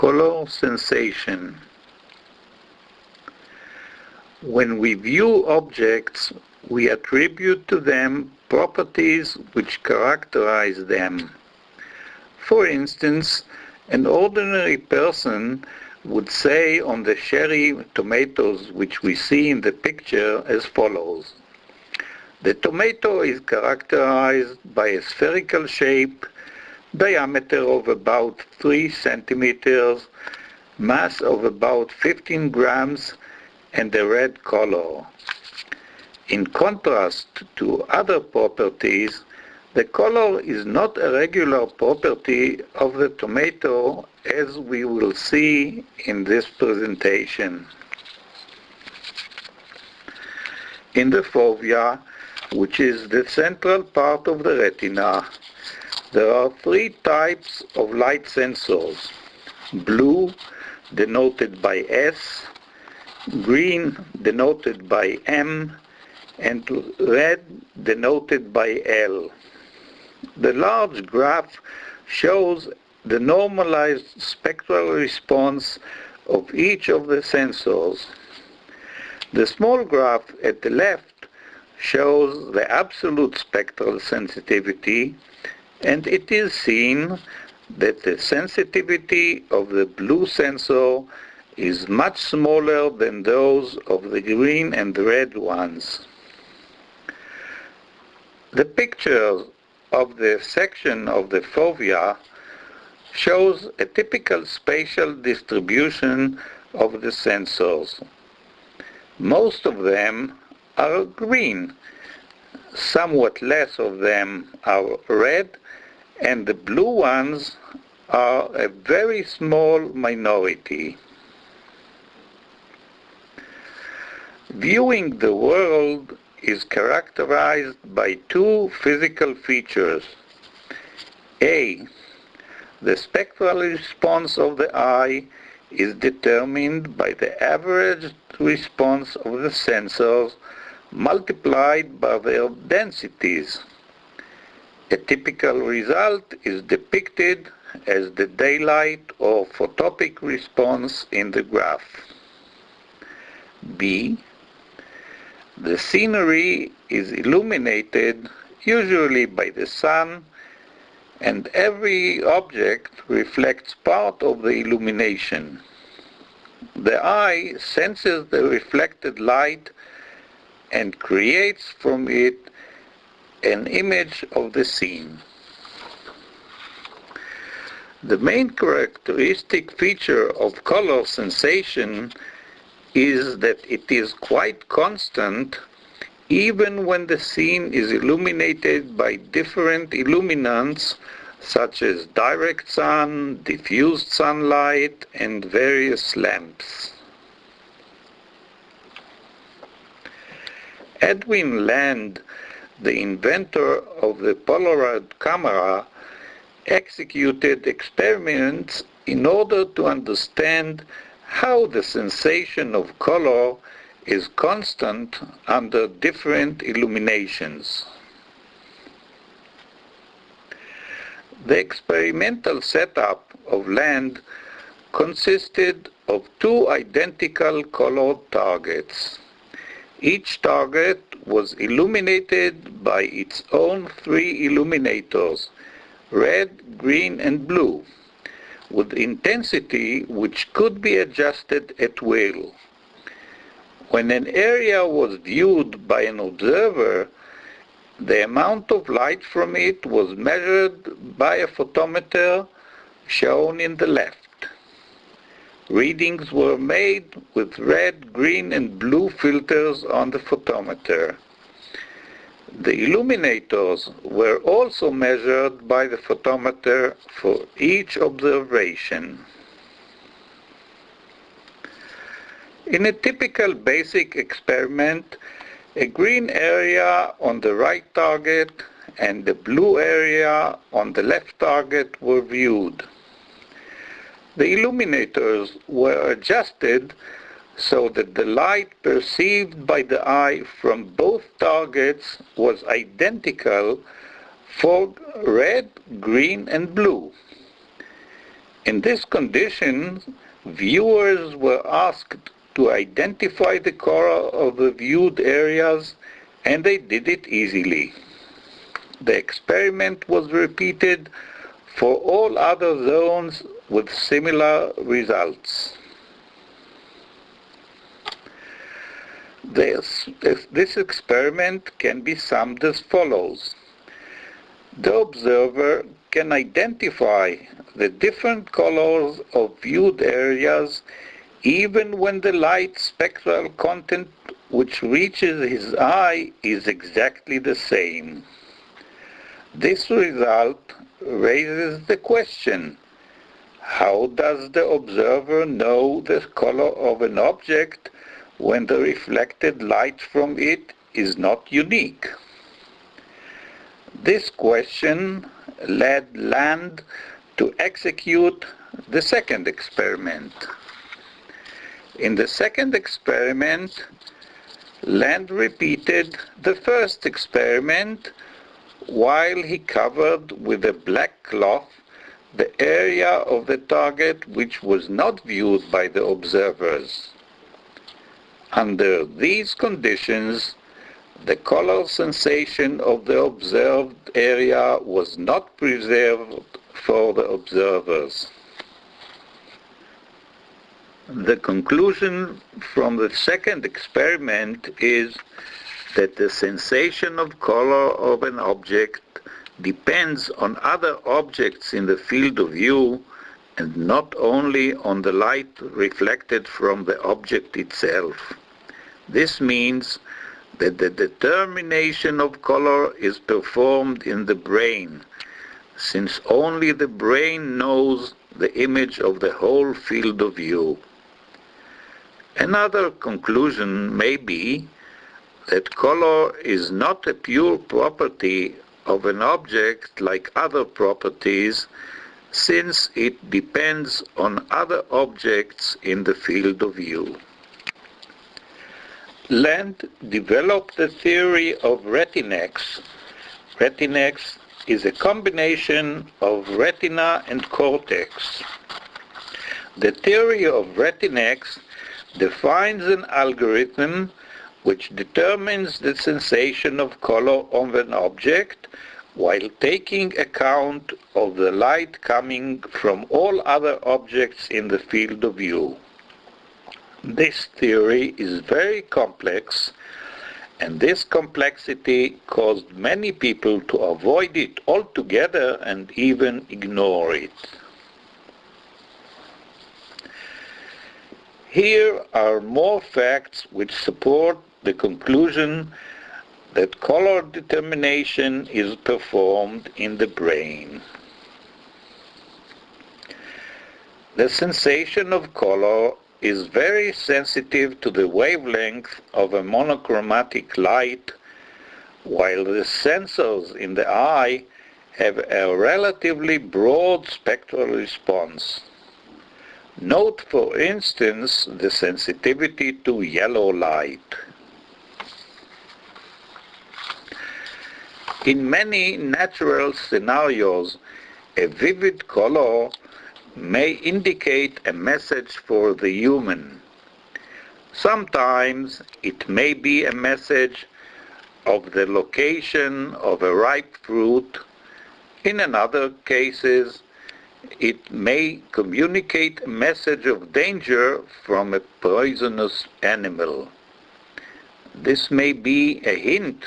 Color sensation. When we view objects, we attribute to them properties which characterize them. For instance, an ordinary person would say on the cherry tomatoes which we see in the picture as follows. The tomato is characterized by a spherical shape, diameter of about 3 centimeters, mass of about 15 grams, and a red color. In contrast to other properties, the color is not a regular property of the tomato, as we will see in this presentation. In the fovea, which is the central part of the retina, there are 3 types of light sensors: blue, denoted by S, green, denoted by M, and red, denoted by L. The large graph shows the normalized spectral response of each of the sensors. The small graph at the left shows the absolute spectral sensitivity, and it is seen that the sensitivity of the blue sensor is much smaller than those of the green and red ones. The picture of the section of the fovea shows a typical spatial distribution of the sensors. Most of them are green, somewhat less of them are red, and the blue ones are a very small minority. Viewing the world is characterized by 2 physical features. A. The spectral response of the eye is determined by the average response of the sensors multiplied by their densities. A typical result is depicted as the daylight or photopic response in the graph. B. The scenery is illuminated usually by the sun, and every object reflects part of the illumination. The eye senses the reflected light and creates from it an image of the scene. The main characteristic feature of color sensation is that it is quite constant even when the scene is illuminated by different illuminants such as direct sun, diffused sunlight, and various lamps. Edwin Land, the inventor of the Polaroid camera, executed experiments in order to understand how the sensation of color is constant under different illuminations. The experimental setup of Land consisted of 2 identical colored targets. Each target was illuminated by its own 3 illuminators, red, green, and blue, with intensity which could be adjusted at will. When an area was viewed by an observer, the amount of light from it was measured by a photometer shown in the left. Readings were made with red, green, and blue filters on the photometer. The illuminators were also measured by the photometer for each observation. In a typical basic experiment, a green area on the right target and the blue area on the left target were viewed. The illuminators were adjusted so that the light perceived by the eye from both targets was identical for red, green, and blue. In this condition, viewers were asked to identify the color of the viewed areas, and they did it easily. The experiment was repeated for all other zones with similar results. This experiment can be summed as follows. The observer can identify the different colors of viewed areas even when the light spectral content which reaches his eye is exactly the same. This result raises the question, how does the observer know the color of an object when the reflected light from it is not unique? This question led Land to execute the second experiment. In the second experiment, Land repeated the first experiment while he covered with a black cloth the area of the target which was not viewed by the observers. Under these conditions, the color sensation of the observed area was not preserved for the observers. The conclusion from the second experiment is that the sensation of color of an object depends on other objects in the field of view and not only on the light reflected from the object itself. This means that the determination of color is performed in the brain, since only the brain knows the image of the whole field of view. Another conclusion may be that color is not a pure property of an object like other properties, since it depends on other objects in the field of view. Land developed the theory of retinex. Retinex is a combination of retina and cortex. The theory of retinex defines an algorithm which determines the sensation of color of an object while taking account of the light coming from all other objects in the field of view. This theory is very complex, and this complexity caused many people to avoid it altogether and even ignore it. Here are more facts which support the conclusion that color determination is performed in the brain. The sensation of color is very sensitive to the wavelength of a monochromatic light, while the sensors in the eye have a relatively broad spectral response. Note, for instance, the sensitivity to yellow light. In many natural scenarios, a vivid color may indicate a message for the human. Sometimes it may be a message of the location of a ripe fruit. In other cases, it may communicate a message of danger from a poisonous animal. This may be a hint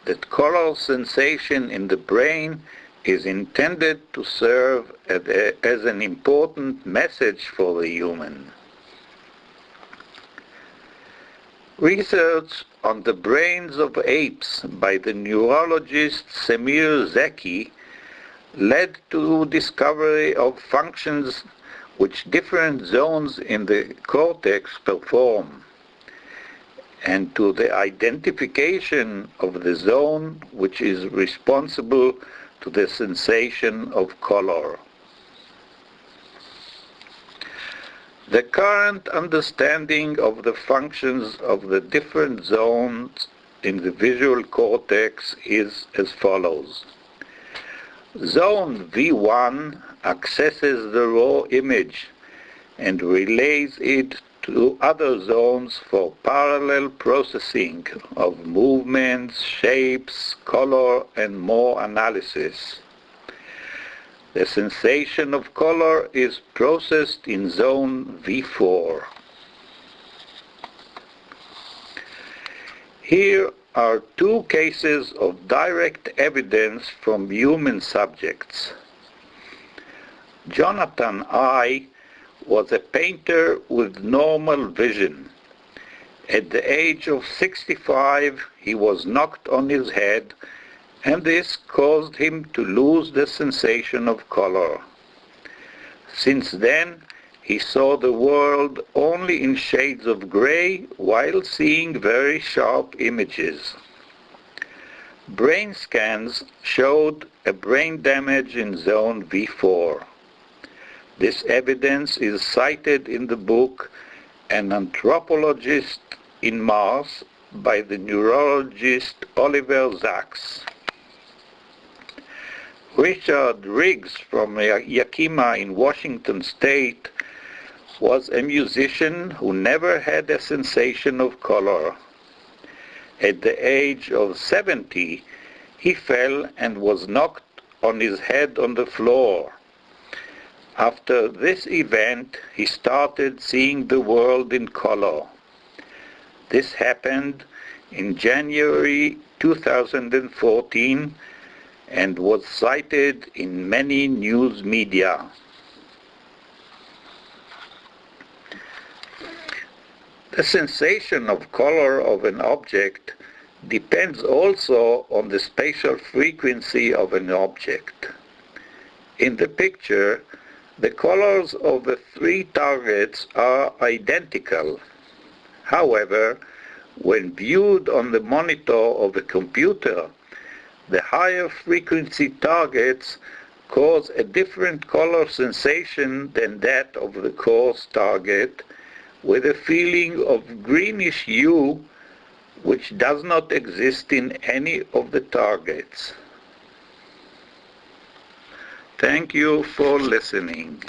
that color sensation in the brain is intended to serve as an important message for the human. Research on the brains of apes by the neurologist Semir Zeki led to discovery of functions which different zones in the cortex perform, and to the identification of the zone which is responsible to the sensation of color. The current understanding of the functions of the different zones in the visual cortex is as follows. Zone V1 accesses the raw image and relays it to other zones for parallel processing of movements, shapes, color, and more analysis. The sensation of color is processed in zone V4. Here are two cases of direct evidence from human subjects. Jonathan I. was a painter with normal vision. At the age of 65, he was knocked on his head, and this caused him to lose the sensation of color. Since then, he saw the world only in shades of gray while seeing very sharp images. Brain scans showed a brain damage in zone V4. This evidence is cited in the book An Anthropologist in Mars by the neurologist Oliver Sacks. Richard Riggs from Yakima in Washington State was a musician who never had a sensation of color. At the age of 70, he fell and was knocked on his head on the floor. After this event, he started seeing the world in color. This happened in January 2014 and was cited in many news media. The sensation of color of an object depends also on the spatial frequency of an object. In the picture, the colors of the three targets are identical. However, when viewed on the monitor of a computer, the higher frequency targets cause a different color sensation than that of the coarse target, with a feeling of greenish hue which does not exist in any of the targets. Thank you for listening.